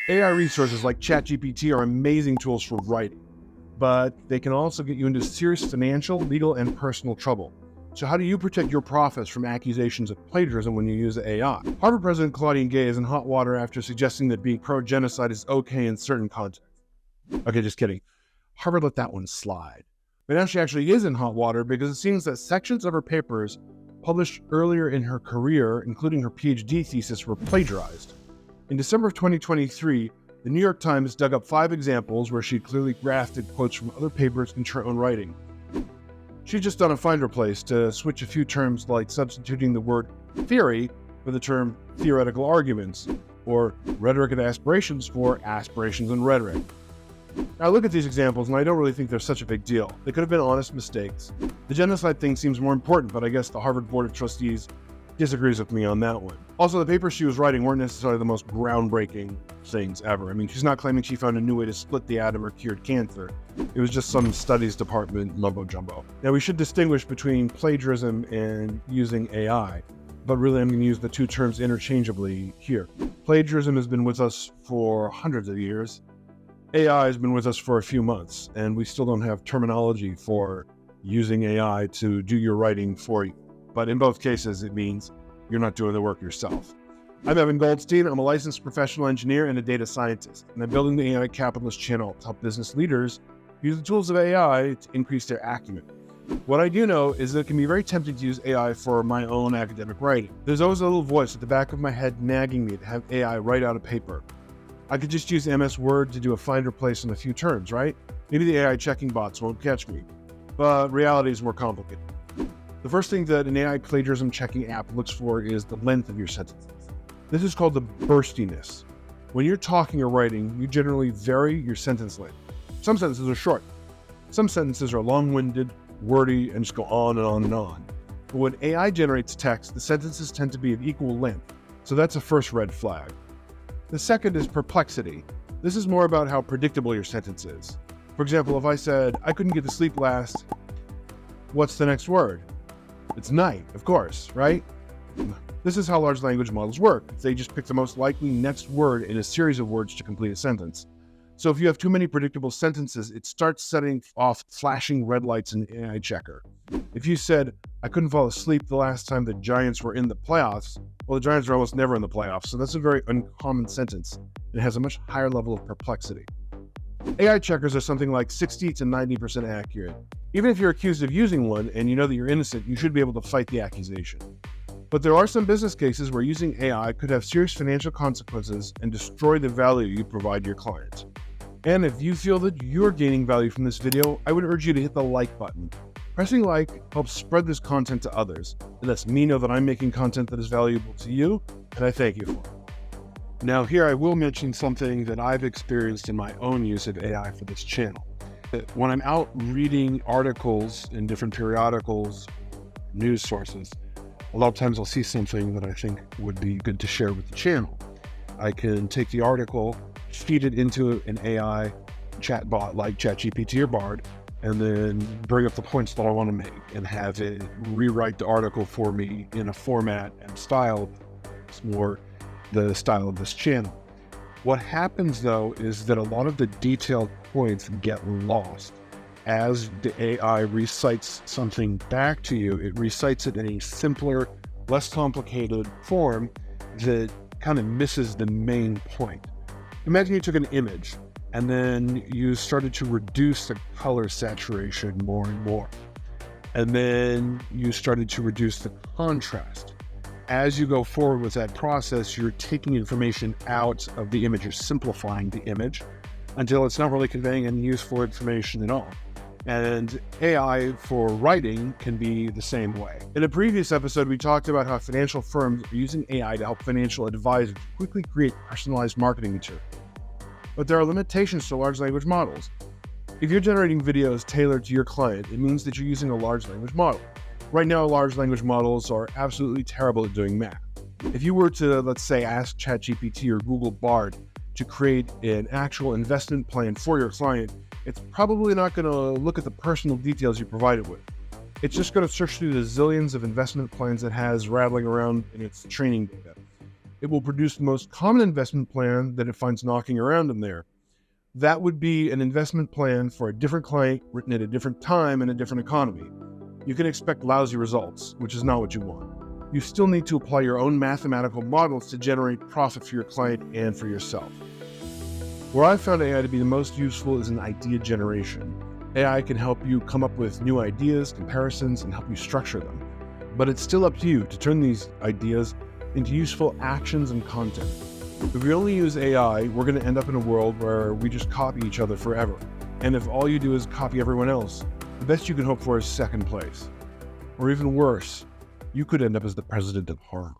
AI resources like ChatGPT are amazing tools for writing, but they can also get you into serious financial, legal, and personal trouble. So how do you protect your profits from accusations of plagiarism when you use AI? Harvard President Claudine is in hot water after suggesting that being pro-genocide is okay in certain contexts. Okay, just kidding. Harvard let that one slide. But now she actually is in hot water because it seems that sections of her papers published earlier in her career, including her PhD thesis, were plagiarized. In December of 2023, the New York Times dug up 5 examples where she clearly grafted quotes from other papers into her own writing. She'd just done a find replace to switch a few terms, like substituting the word theory for the term theoretical arguments, or rhetoric and aspirations for aspirations and rhetoric. Now I look at these examples and I don't really think they're such a big deal. They could have been honest mistakes. The genocide thing seems more important, but I guess the Harvard Board of Trustees disagrees with me on that one. Also, the papers she was writing weren't necessarily the most groundbreaking things ever. I mean, she's not claiming she found a new way to split the atom or cured cancer. It was just some studies department mumbo jumbo. Now, we should distinguish between plagiarism and using AI, but really I'm going to use the two terms interchangeably here. Plagiarism has been with us for hundreds of years. AI has been with us for a few months, and we still don't have terminology for using AI to do your writing for you. But in both cases, it means you're not doing the work yourself. I'm Evan Goldstein. I'm a licensed professional engineer and a data scientist, and I'm building the AI Capitalist channel to help business leaders use the tools of AI to increase their acumen. What I do know is that it can be very tempting to use AI for my own academic writing. There's always a little voice at the back of my head nagging me to have AI write out a paper. I could just use MS Word to do a find replace in a few terms, right? Maybe the AI checking bots won't catch me, but reality is more complicated. The first thing that an AI plagiarism checking app looks for is the length of your sentences. This is called the burstiness. When you're talking or writing, you generally vary your sentence length. Some sentences are short. Some sentences are long-winded, wordy, and just go on and on and on. But when AI generates text, the sentences tend to be of equal length. So that's a first red flag. The second is perplexity. This is more about how predictable your sentence is. For example, if I said, I couldn't get to sleep last, what's the next word? It's night, of course, right? This is how large language models work. They just pick the most likely next word in a series of words to complete a sentence. So if you have too many predictable sentences, it starts setting off flashing red lights in the AI checker. If you said, I couldn't fall asleep the last time the Giants were in the playoffs, well, the Giants are almost never in the playoffs, so that's a very uncommon sentence. It has a much higher level of perplexity. AI checkers are something like 60 to 90% accurate. Even if you're accused of using one and you know that you're innocent, you should be able to fight the accusation. But there are some business cases where using AI could have serious financial consequences and destroy the value you provide your clients. And if you feel that you're gaining value from this video, I would urge you to hit the like button. Pressing like helps spread this content to others. It lets me know that I'm making content that is valuable to you, and I thank you for it. Now here I will mention something that I've experienced in my own use of AI for this channel. When I'm out reading articles in different periodicals, news sources, a lot of times I'll see something that I think would be good to share with the channel. I can take the article, feed it into an AI chatbot like ChatGPT or Bard, and then bring up the points that I want to make and have it rewrite the article for me in a format and style that's more the style of this channel. What happens though is that a lot of the detailed points get lost. As the AI recites something back to you, it recites it in a simpler, less complicated form that kind of misses the main point. Imagine you took an image and then you started to reduce the color saturation more and more. And then you started to reduce the contrast. As you go forward with that process, you're taking information out of the image, you're simplifying the image until it's not really conveying any useful information at all. And AI for writing can be the same way. In a previous episode, we talked about how financial firms are using AI to help financial advisors quickly create personalized marketing material. But there are limitations to large language models. If you're generating videos tailored to your client, it means that you're using a large language model. Right now, large language models are absolutely terrible at doing math. If you were to, let's say, ask ChatGPT or Google Bard to create an actual investment plan for your client, it's probably not going to look at the personal details you provide it with. It's just going to search through the zillions of investment plans it has rattling around in its training data. it will produce the most common investment plan that it finds knocking around in there. That would be an investment plan for a different client written at a different time in a different economy. You can expect lousy results, which is not what you want. You still need to apply your own mathematical models to generate profit for your client and for yourself. Where I've found AI to be the most useful is in idea generation. AI can help you come up with new ideas, comparisons, and help you structure them. But it's still up to you to turn these ideas into useful actions and content. If we only use AI, we're going to end up in a world where we just copy each other forever. And if all you do is copy everyone else, the best you can hope for is second place. Or even worse, you could end up as the president of harm.